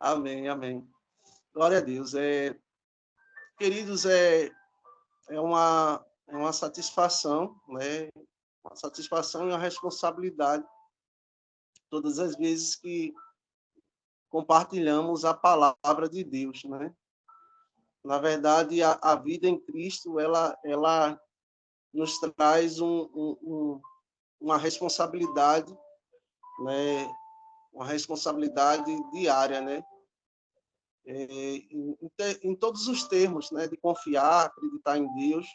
Amém, amém. Glória a Deus. Queridos, é uma satisfação, né? Uma satisfação e uma responsabilidade todas as vezes que compartilhamos a palavra de Deus, né? Na verdade, a vida em Cristo, ela nos traz uma responsabilidade, né? Uma responsabilidade diária, né? Em todos os termos, né? De confiar, acreditar em Deus.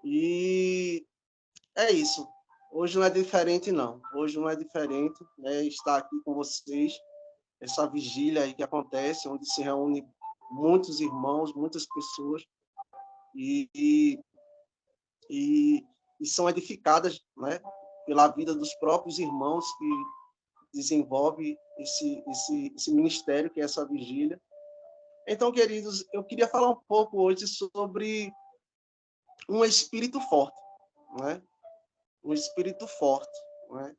E é isso. Hoje não é diferente, não. Hoje não é diferente, né? Estar aqui com vocês, essa vigília aí que acontece, onde se reúne muitos irmãos, muitas pessoas, e, e, e, e são edificadas, né? Pela vida dos próprios irmãos que desenvolve esse ministério, que é essa vigília. Então, queridos, eu queria falar um pouco hoje sobre um espírito forte, né? Um espírito forte, né?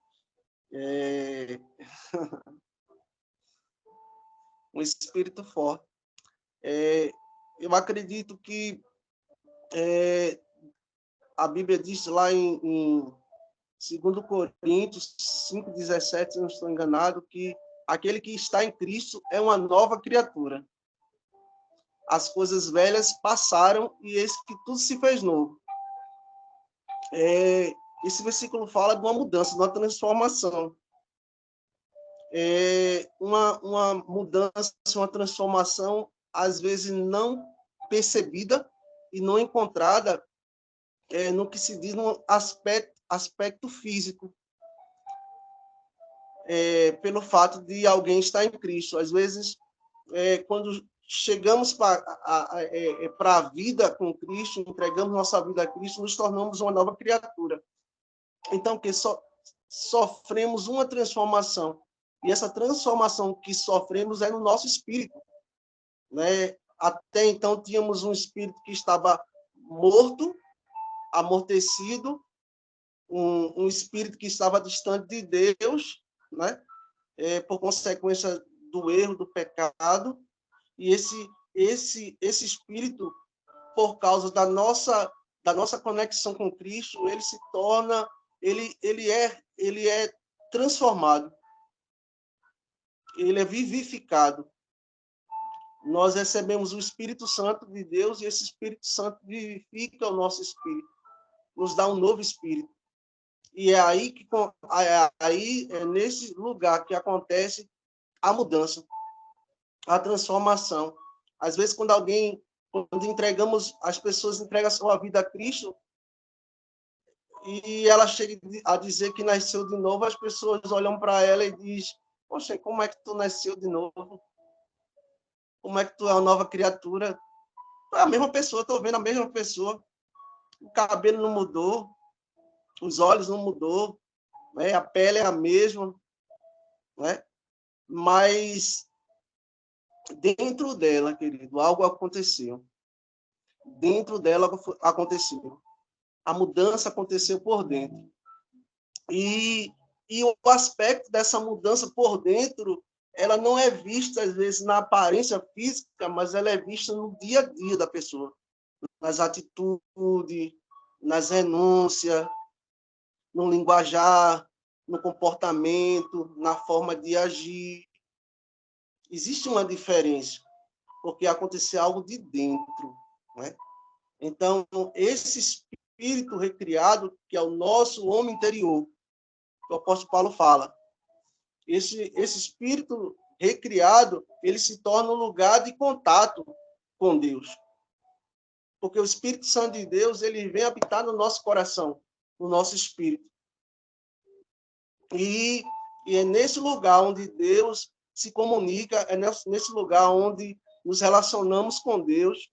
É... um espírito forte. Eu acredito que a Bíblia diz lá em 2 Coríntios 5,17, se não estou enganado, que aquele que está em Cristo é uma nova criatura. As coisas velhas passaram e eis que tudo se fez novo. Esse versículo fala de uma mudança, de uma transformação. Uma mudança, uma transformação, às vezes não percebida e não encontrada no que se diz no aspecto físico, pelo fato de alguém estar em Cristo. Às vezes, quando chegamos para a vida com Cristo, entregamos nossa vida a Cristo, nos tornamos uma nova criatura. Então, que sofremos uma transformação. E essa transformação que sofremos é no nosso espírito, né? Até então, tínhamos um espírito que estava morto, amortecido, um espírito que estava distante de Deus, né? Por consequência do erro, do pecado. E esse espírito, por causa da nossa conexão com Cristo, ele se torna, ele é transformado, ele é vivificado. Nós recebemos o Espírito Santo de Deus e esse Espírito Santo vivifica o nosso espírito, nos dá um novo espírito. E é nesse lugar que acontece a mudança, a transformação. Às vezes, quando as pessoas entregam a sua vida a Cristo, e ela chega a dizer que nasceu de novo, as pessoas olham para ela e dizem: poxa, como é que tu nasceu de novo? Como é que tu é uma nova criatura? É a mesma pessoa, estou vendo a mesma pessoa. O cabelo não mudou, os olhos não mudou, né? A pele é a mesma, né? Mas dentro dela, querido, algo aconteceu. Dentro dela aconteceu. A mudança aconteceu por dentro. E o aspecto dessa mudança por dentro, ela não é vista, às vezes, na aparência física, mas ela é vista no dia a dia da pessoa, nas atitudes, nas renúncias, no linguajar, no comportamento, na forma de agir. Existe uma diferença, porque aconteceu algo de dentro, né? Então, esse espírito recriado, que é o nosso homem interior, que o apóstolo Paulo fala, esse espírito recriado, ele se torna um lugar de contato com Deus. Porque o Espírito Santo de Deus, ele vem habitar no nosso coração, no nosso espírito. E é nesse lugar onde Deus se comunica, é nesse lugar onde nos relacionamos com Deus.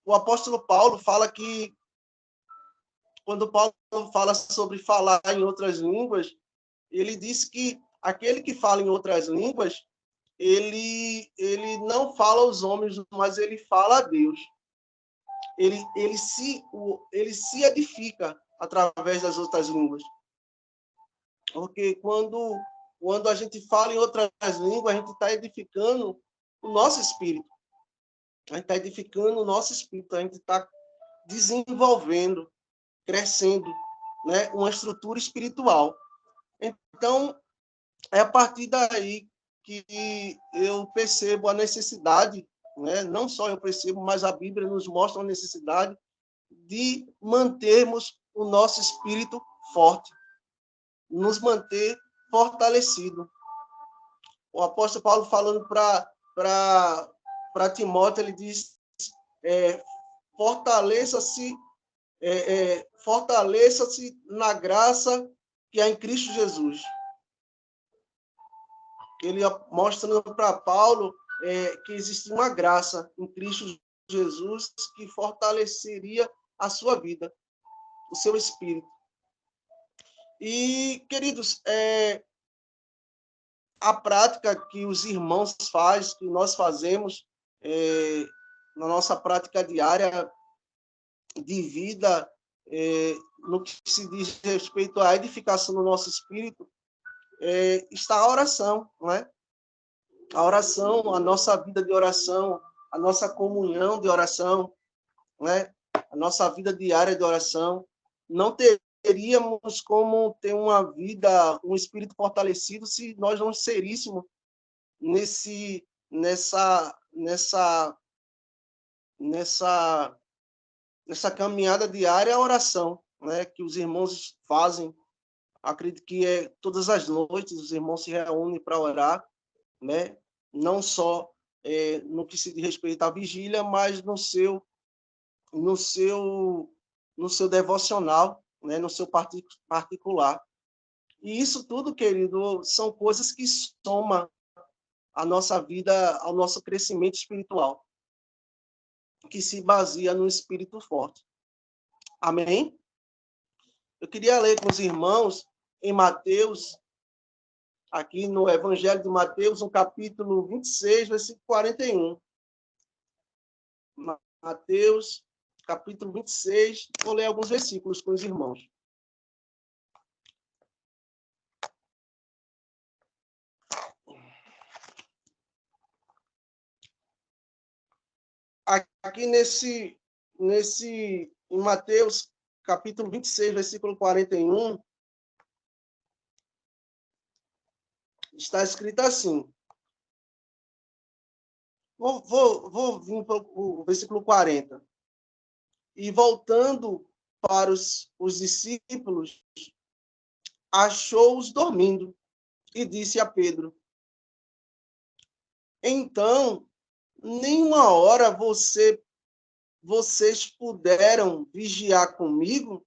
O apóstolo Paulo fala que, quando Paulo fala sobre falar em outras línguas, ele diz que aquele que fala em outras línguas, ele não fala aos homens, mas ele fala a Deus. Ele se edifica através das outras línguas. Porque quando quando a gente fala em outras línguas, a gente está edificando o nosso espírito. A gente está edificando o nosso espírito, a gente está desenvolvendo, crescendo, né, uma estrutura espiritual. Então, é a partir daí que eu percebo a necessidade, né, não só eu percebo, mas a Bíblia nos mostra a necessidade de mantermos o nosso espírito forte, nos manter fortalecido. O apóstolo Paulo falando para Timóteo, ele diz, fortaleça-se fortaleça-se na graça que há em Cristo Jesus. Ele mostrando para Paulo que existe uma graça em Cristo Jesus que fortaleceria a sua vida, o seu espírito. E, queridos, a prática que os irmãos fazem, que nós fazemos na nossa prática diária de vida, no que se diz respeito à edificação do nosso espírito, está a oração, não é? A oração, a nossa vida de oração, a nossa comunhão de oração, não é? A nossa vida diária de oração. Não teríamos como ter uma vida, um espírito fortalecido se nós não inseríssemos nessa caminhada diária a oração, né, que os irmãos fazem. Acredito que todas as noites os irmãos se reúnem para orar, né, não só no que se diz respeito à vigília, mas no seu devocional, né, no seu particular. E isso tudo, querido, são coisas que somam a nossa vida, ao nosso crescimento espiritual, que se baseia no espírito forte. Amém? Eu queria ler com os irmãos em Mateus, aqui no Evangelho de Mateus, no capítulo 26, versículo 41. Mateus, capítulo 26, vou ler alguns versículos com os irmãos. Aqui em Mateus, capítulo 26, versículo 41, está escrito assim. Vou vir para o versículo 40. E voltando para os discípulos, achou-os dormindo e disse a Pedro: então, nenhuma hora vocês puderam vigiar comigo?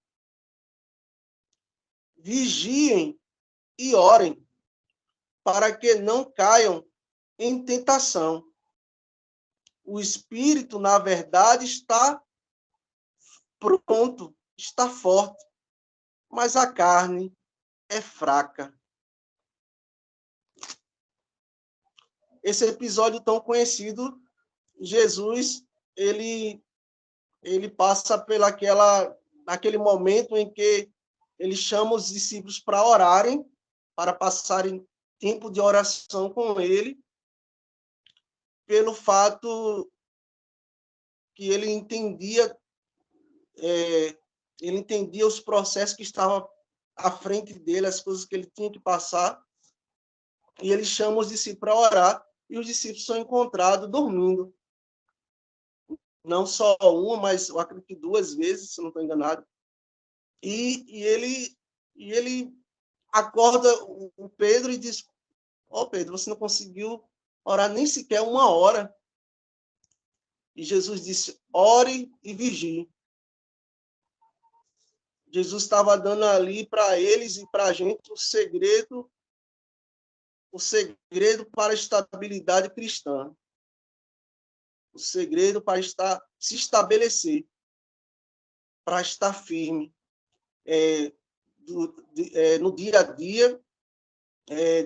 Vigiem e orem, para que não caiam em tentação. O espírito, na verdade, está pronto, está forte, mas a carne é fraca. Esse episódio tão conhecido, Jesus, ele passa naquele momento em que ele chama os discípulos para orarem, para passarem tempo de oração com ele, pelo fato que ele entendia os processos que estavam à frente dele, as coisas que ele tinha que passar, e ele chama os discípulos para orar, e os discípulos são encontrados dormindo. Não só uma, mas eu acredito que 2 vezes, se não estou enganado. E ele acorda o Pedro e diz: Pedro, você não conseguiu orar nem sequer 1 hora. E Jesus disse: ore e vigie. Jesus estava dando ali para eles e para a gente o segredo para a estabilidade cristã. O segredo para se estabelecer, para estar firme no dia a dia,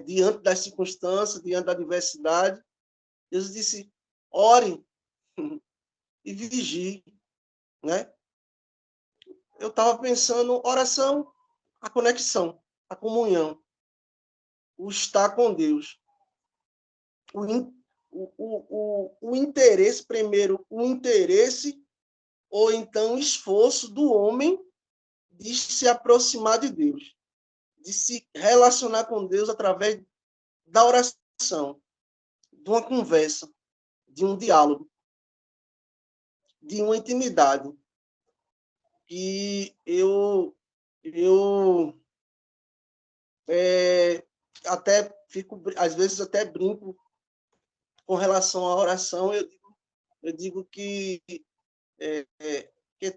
diante das circunstâncias, diante da adversidade. Jesus disse: orem e vigiem, né? Eu estava pensando, oração, a conexão, a comunhão. o estar com Deus. O interesse, primeiro, o interesse ou então o esforço do homem de se aproximar de Deus, de se relacionar com Deus através da oração, de uma conversa, de um diálogo, de uma intimidade. E eu até fico, às vezes até brinco com relação à oração. Eu digo que,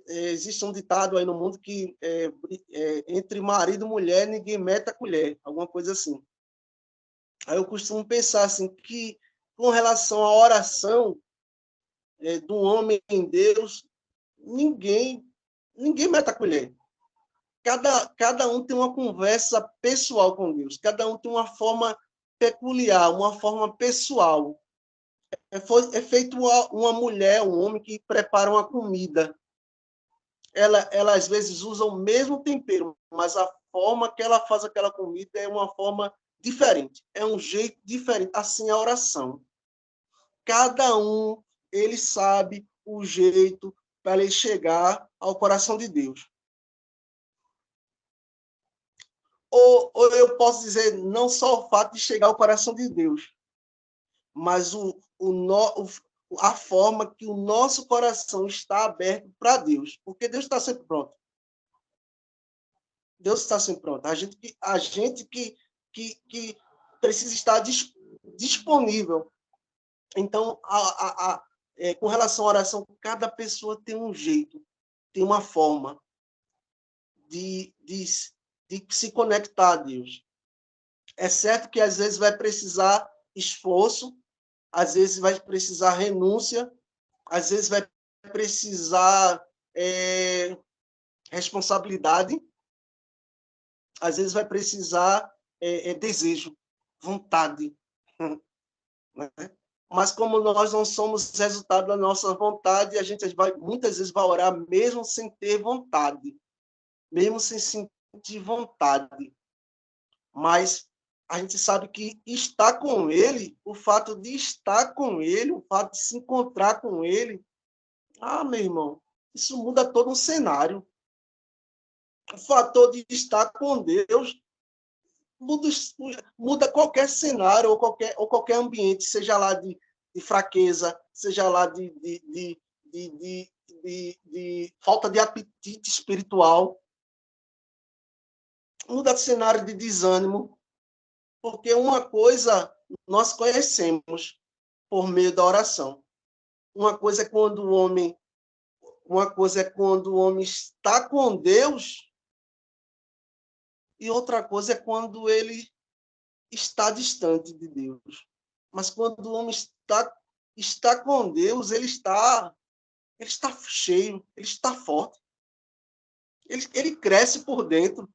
existe um ditado aí no mundo que entre marido e mulher ninguém mete a colher, alguma coisa assim. Aí eu costumo pensar assim que com relação à oração do homem em Deus, ninguém mete a colher. Cada um tem uma conversa pessoal com Deus. Cada um tem uma forma peculiar, uma forma pessoal. É feito uma mulher, um homem que prepara uma comida. Ela às vezes usa o mesmo tempero, mas a forma que ela faz aquela comida é uma forma diferente. É um jeito diferente. Assim a oração. Cada um, ele sabe o jeito para ele chegar ao coração de Deus. Ou eu posso dizer, não só o fato de chegar ao coração de Deus, mas a forma que o nosso coração está aberto para Deus, porque Deus está sempre pronto. Deus está sempre pronto. A gente que precisa estar disponível. Então, com relação à oração, cada pessoa tem um jeito, tem uma forma de se conectar a Deus. É certo que às vezes vai precisar esforço, às vezes vai precisar renúncia, às vezes vai precisar responsabilidade, às vezes vai precisar desejo, vontade. Né? Mas como nós não somos resultado da nossa vontade, a gente muitas vezes vai orar mesmo sem ter vontade, mesmo sem sentir vontade. Mas a gente sabe que estar com ele, o fato de estar com ele, o fato de se encontrar com ele, meu irmão, isso muda todo um cenário. O fator de estar com Deus muda qualquer cenário ou qualquer ambiente, seja lá de fraqueza, seja lá de falta de apetite espiritual, muda cenário de desânimo, porque uma coisa nós conhecemos por meio da oração. Uma coisa é quando o homem está com Deus e outra coisa é quando ele está distante de Deus. Mas quando o homem está com Deus, ele está cheio, ele está forte. Ele cresce por dentro.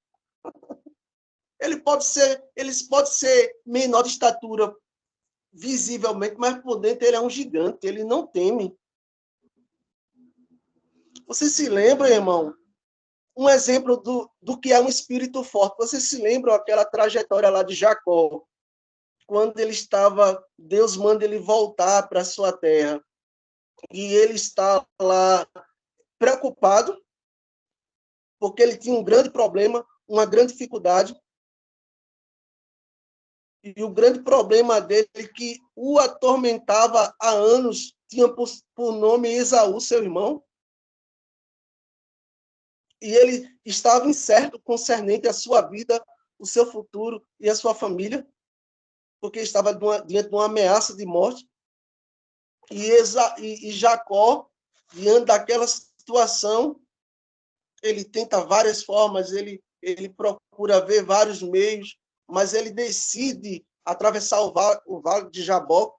Ele pode ser menor de estatura visivelmente, mas por dentro ele é um gigante, ele não teme. Você se lembra, irmão, um exemplo do que é um espírito forte? Você se lembra aquela trajetória lá de Jacó, quando Deus manda ele voltar para a sua terra, e ele está lá preocupado, porque ele tinha um grande problema, uma grande dificuldade, e o grande problema dele que o atormentava há anos tinha por nome Esaú, seu irmão, e ele estava incerto concernente à sua vida, o seu futuro e a sua família, porque estava diante de uma ameaça de morte. E Jacó, diante daquela situação, ele tenta várias formas, ele procura ver vários meios, mas ele decide atravessar o vale de Jaboque.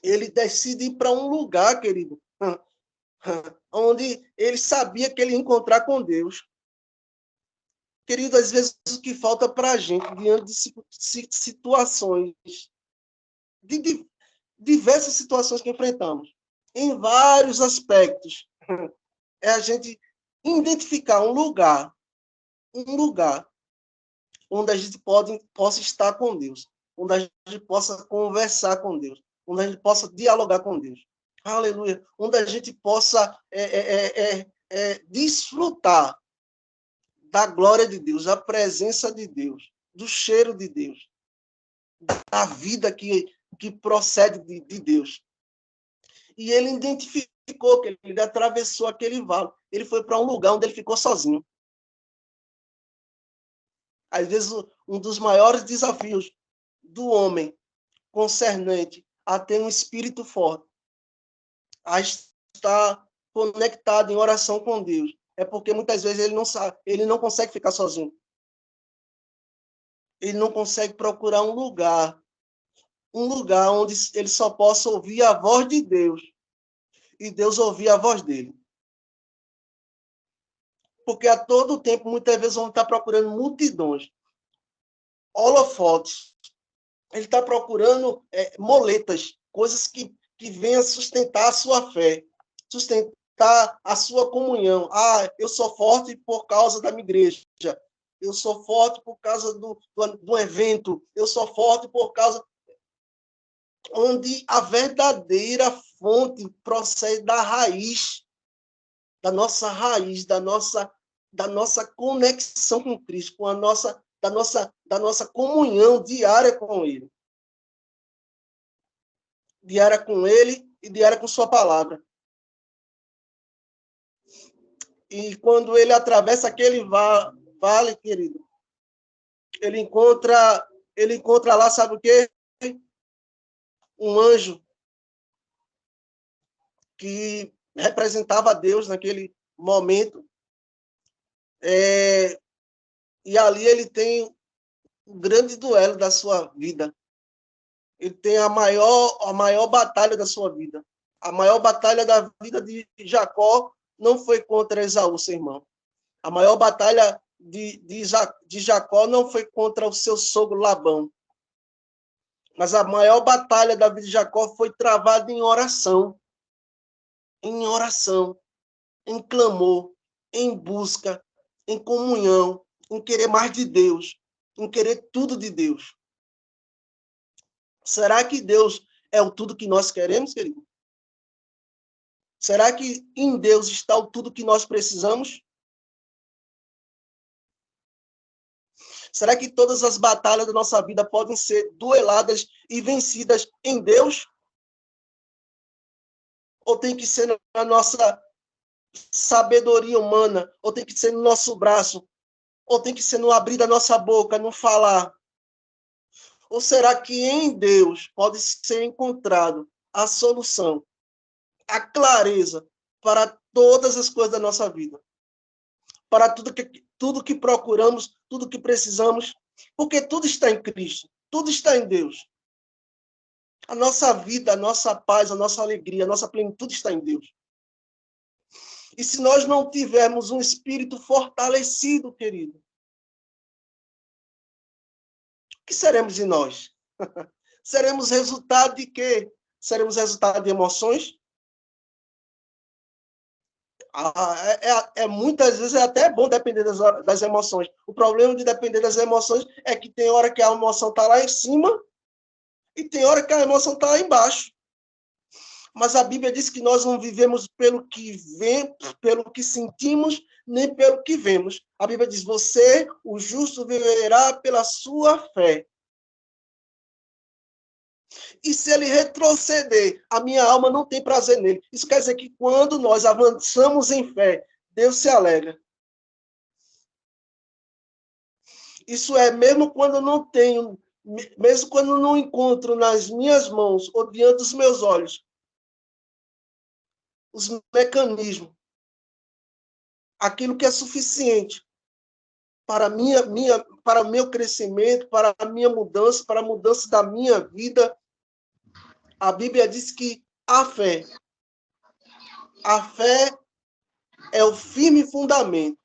Ele decide ir para um lugar, querido, onde ele sabia que ele ia encontrar com Deus. Querido, às vezes o que falta para a gente, diante de situações, de diversas situações que enfrentamos, em vários aspectos, é a gente identificar um lugar onde a gente possa estar com Deus, onde a gente possa conversar com Deus, onde a gente possa dialogar com Deus. Aleluia. Onde a gente possa desfrutar da glória de Deus, da presença de Deus, do cheiro de Deus, da vida que procede de Deus. E ele identificou que ele atravessou aquele vale. Ele foi para um lugar onde ele ficou sozinho. Às vezes, um dos maiores desafios do homem concernente a ter um espírito forte, a estar conectado em oração com Deus, é porque muitas vezes ele não consegue ficar sozinho. Ele não consegue procurar um lugar onde ele só possa ouvir a voz de Deus e Deus ouvir a voz dele. Porque a todo tempo, muitas vezes, vamos estar procurando multidões, holofotes. Ele está procurando moletas, coisas que venham sustentar a sua fé, sustentar a sua comunhão. Ah, eu sou forte por causa da minha igreja. Eu sou forte por causa do evento. Eu sou forte por causa... Onde a verdadeira fonte procede da raiz, da nossa conexão com Cristo, com da nossa comunhão diária com Ele. Diária com Ele e diária com Sua palavra. E quando ele atravessa aquele vale, querido, ele encontra lá, sabe o quê? Um anjo que representava Deus naquele momento. E ali ele tem um grande duelo da sua vida. Ele tem a maior batalha da sua vida. A maior batalha da vida de Jacó não foi contra Esaú, seu irmão. A maior batalha de Jacó não foi contra o seu sogro Labão. Mas a maior batalha da vida de Jacó foi travada em oração. Em oração, em clamor, em busca, em comunhão, em querer mais de Deus, em querer tudo de Deus. Será que Deus é o tudo que nós queremos, querido? Será que em Deus está o tudo que nós precisamos? Será que todas as batalhas da nossa vida podem ser dueladas e vencidas em Deus? Ou tem que ser na nossa sabedoria humana? Ou tem que ser no nosso braço? Ou tem que ser no abrir da nossa boca, no falar? Ou será que em Deus pode ser encontrado a solução, a clareza para todas as coisas da nossa vida? Para tudo que procuramos, tudo que precisamos, porque tudo está em Cristo, tudo está em Deus. A nossa vida, a nossa paz, a nossa alegria, a nossa plenitude está em Deus. E se nós não tivermos um espírito fortalecido, querido, o que seremos de nós? Seremos resultado de quê? Seremos resultado de emoções? Muitas vezes é até bom depender das emoções. O problema de depender das emoções é que tem hora que a emoção está lá em cima e tem hora que a emoção está lá embaixo. Mas a Bíblia diz que nós não vivemos pelo que sentimos, nem pelo que vemos. A Bíblia diz, você, o justo, viverá pela sua fé. E se ele retroceder, a minha alma não tem prazer nele. Isso quer dizer que quando nós avançamos em fé, Deus se alegra. Isso é, mesmo quando eu não tenho, mesmo quando eu não encontro nas minhas mãos ou diante dos meus olhos os mecanismos, aquilo que é suficiente para para o meu crescimento, para a minha mudança, para a mudança da minha vida. A Bíblia diz que a fé é o firme fundamento.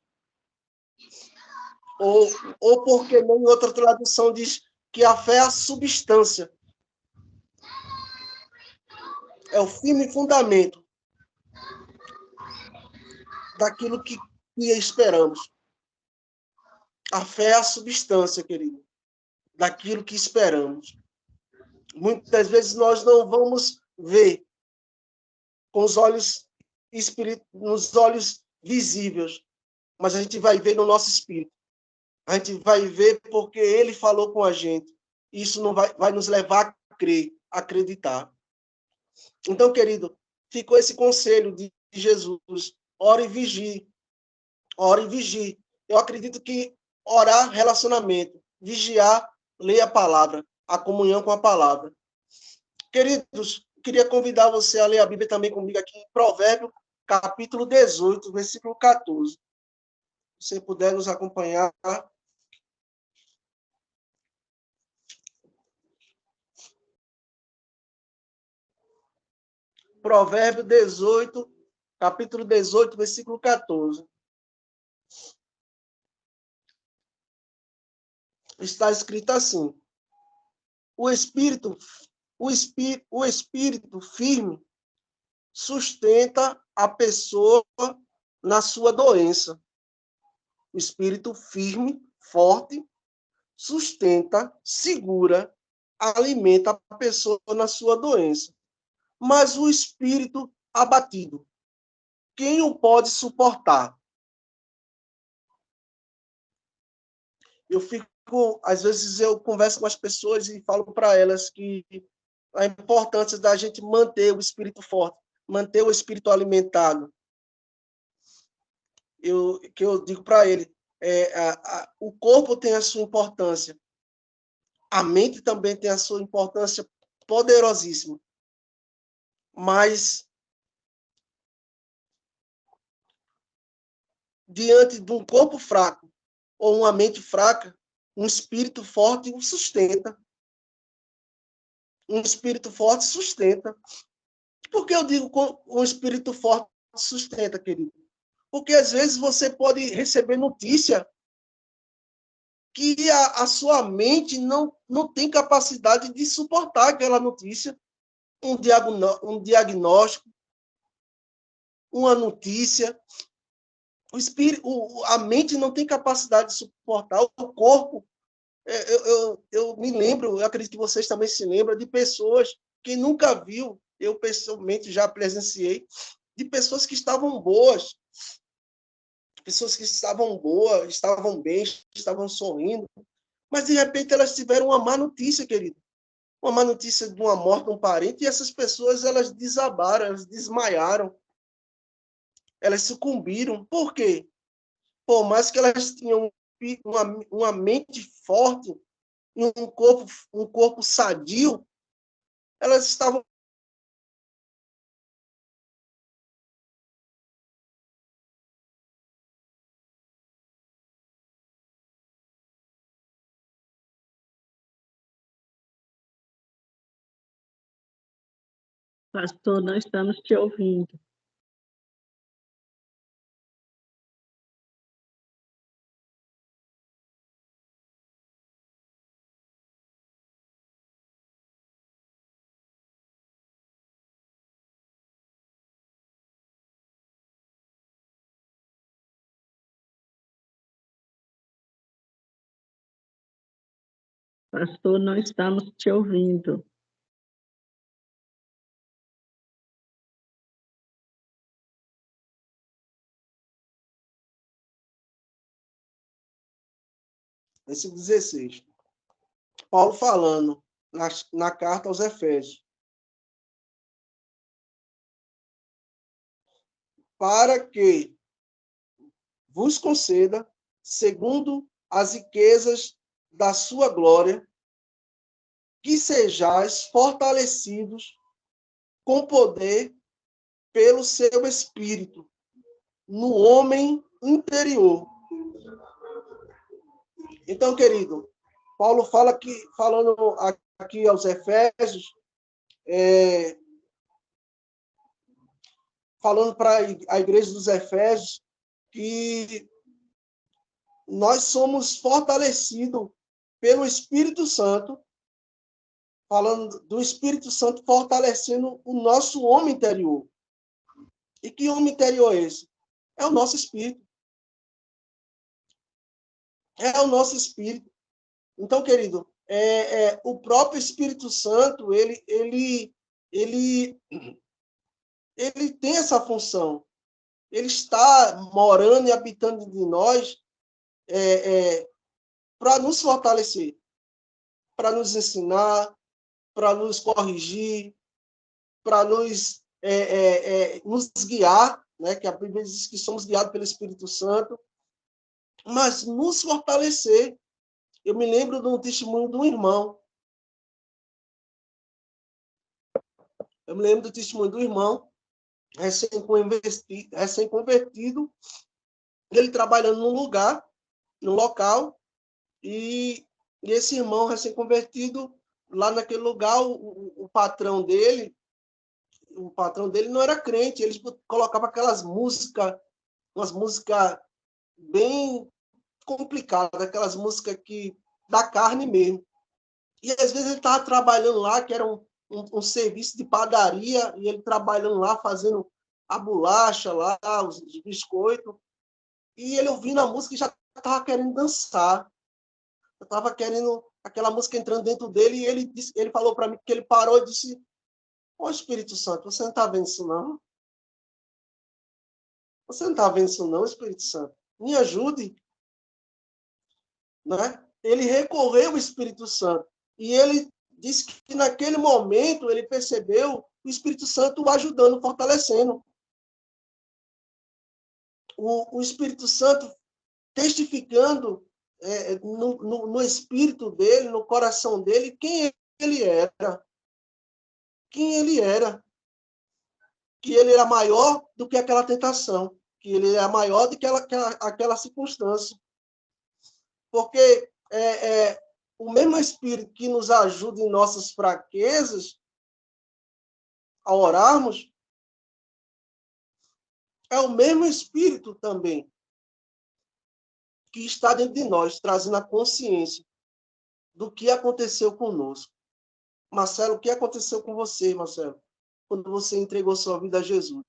Ou porque não, em outra tradução diz que a fé é a substância. É o firme fundamento daquilo que esperamos. A fé é a substância, querido, daquilo que esperamos. Muitas vezes nós não vamos ver com os olhos nos olhos visíveis, mas a gente vai ver no nosso espírito. A gente vai ver porque ele falou com a gente. Isso não vai nos levar a crer, a acreditar. Então, querido, ficou esse conselho de Jesus. Ore e vigie. Ore e vigie. Eu acredito que orar, relacionamento. Vigiar, ler a palavra. A comunhão com a palavra. Queridos, queria convidar você a ler a Bíblia também comigo aqui em Provérbio, capítulo 18, versículo 14. Se você puder nos acompanhar. Provérbio 18, capítulo 18, versículo 14. Está escrito assim: o espírito firme sustenta a pessoa na sua doença. O espírito firme, forte, sustenta, segura, alimenta a pessoa na sua doença. Mas o espírito abatido, quem o pode suportar? Às vezes eu converso com as pessoas e falo para elas que a importância da gente manter o espírito forte, manter o espírito alimentado. Que eu digo para ele, o corpo tem a sua importância, a mente também tem a sua importância poderosíssima, mas diante de um corpo fraco ou uma mente fraca, um espírito forte o sustenta. Um espírito forte sustenta. Por que eu digo que um espírito forte sustenta, querido? Porque às vezes você pode receber notícia que a sua mente não tem capacidade de suportar aquela notícia, um diagnóstico, uma notícia. A mente não tem capacidade de suportar. O corpo, eu me lembro, eu acredito que vocês também se lembram, de pessoas que nunca viu, eu pessoalmente já presenciei, de pessoas que estavam boas, estavam bem, estavam sorrindo, mas de repente elas tiveram uma má notícia, querido. Uma má notícia de uma morte de um parente, e essas pessoas, elas desabaram, elas desmaiaram, elas sucumbiram. Por quê? Por mais que elas tinham uma mente forte e um corpo sadio, elas estavam. Pastor, não estamos te ouvindo. Pastor, não estamos te ouvindo. Versículo 16. Paulo falando na carta aos Efésios. Para que vos conceda, segundo as riquezas da sua glória, que sejais fortalecidos com poder pelo seu Espírito, no homem interior. Então, querido, Paulo falando aqui aos Efésios, falando para a igreja dos Efésios, que nós somos fortalecidos pelo Espírito Santo, falando do Espírito Santo fortalecendo o nosso homem interior. E que homem interior é esse? É o nosso espírito. é o nosso espírito. Então, querido, o próprio Espírito Santo, ele tem essa função. Ele está morando e habitando de nós para nos fortalecer, para nos ensinar, para nos corrigir, para nos guiar, né? Que a Bíblia diz que somos guiados pelo Espírito Santo, mas nos fortalecer. Eu me lembro de um testemunho de um irmão. Recém-convertido, ele trabalhando num local, e esse irmão recém-convertido, lá naquele lugar, o patrão dele não era crente, ele colocava aquelas músicas, umas músicas bem complicadas, aquelas músicas que da carne mesmo. E às vezes ele estava trabalhando lá, que era um serviço de padaria, e ele trabalhando lá, fazendo a bolacha lá, os biscoitos, e ele ouvindo a música e já estava querendo dançar. Eu estava querendo aquela música entrando dentro dele, e ele falou para mim que ele parou e disse: "Ô Espírito Santo, você não está vendo isso não? Você não está vendo isso não, Espírito Santo? Me ajude." Né? Ele recorreu ao Espírito Santo. E ele disse que naquele momento ele percebeu o Espírito Santo o ajudando, fortalecendo. O Espírito Santo testificando no espírito dele, no coração dele, quem ele era. Quem ele era. Que ele era maior do que aquela tentação. Que ele era maior do que aquela circunstância. Porque o mesmo Espírito que nos ajuda em nossas fraquezas, a orarmos, é o mesmo Espírito também que está dentro de nós, trazendo a consciência do que aconteceu conosco. Marcelo, o que aconteceu com você, Marcelo, quando você entregou sua vida a Jesus?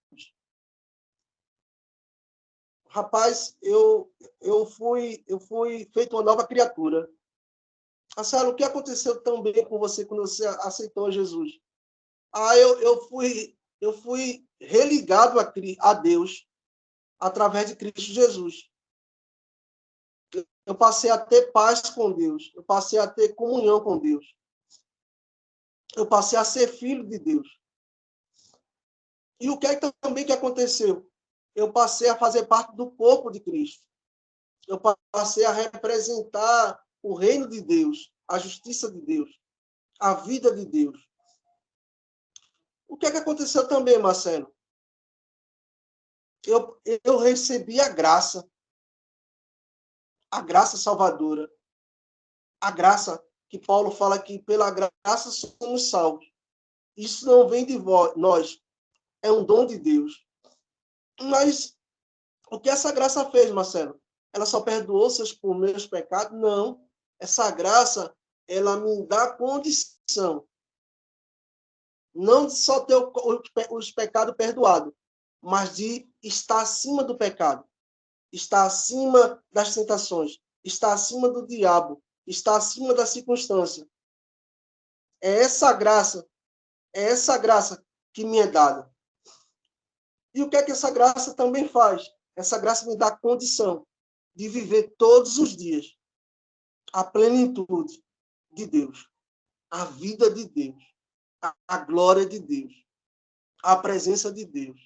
Rapaz, eu fui feito uma nova criatura. Marcelo, o que aconteceu também com você quando você aceitou Jesus? Eu fui religado a Deus através de Cristo Jesus. Eu passei a ter paz com Deus. Eu passei a ter comunhão com Deus. Eu passei a ser filho de Deus. E o que é também que aconteceu? Eu passei a fazer parte do corpo de Cristo. Eu passei a representar o reino de Deus, a justiça de Deus, a vida de Deus. O que é que aconteceu também, Marcelo? Eu recebi a graça salvadora, a graça que Paulo fala que pela graça somos salvos. Isso não vem de nós, é um dom de Deus. Mas o que essa graça fez, Marcelo? Ela só perdoou por meus pecados? Não. Essa graça, ela me dá condição, não de só ter os pecados perdoados, mas de estar acima do pecado, estar acima das tentações, estar acima do diabo, estar acima da circunstância. É essa graça que me é dada. E o que é que essa graça também faz? Essa graça me dá condição de viver todos os dias a plenitude de Deus, a vida de Deus, a glória de Deus, a presença de Deus,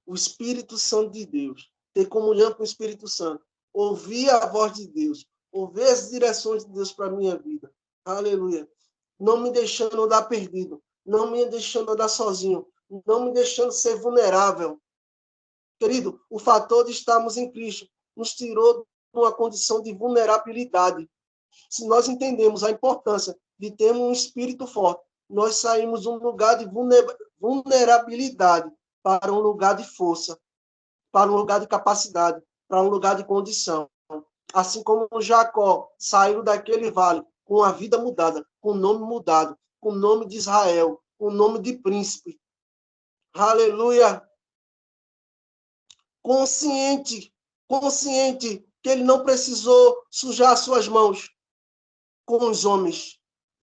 o Espírito Santo de Deus, ter comunhão com o Espírito Santo, ouvir a voz de Deus, ouvir as direções de Deus para a minha vida. Aleluia. Não me deixando andar perdido, não me deixando andar sozinho, não me deixando ser vulnerável. Querido, o fator de estarmos em Cristo nos tirou de uma condição de vulnerabilidade. Se nós entendemos a importância de termos um espírito forte, nós saímos de um lugar de vulnerabilidade para um lugar de força, para um lugar de capacidade, para um lugar de condição. Assim como Jacó saiu daquele vale com a vida mudada, com o nome mudado, com o nome de Israel, com o nome de príncipe. Aleluia! Consciente que ele não precisou sujar suas mãos com os homens.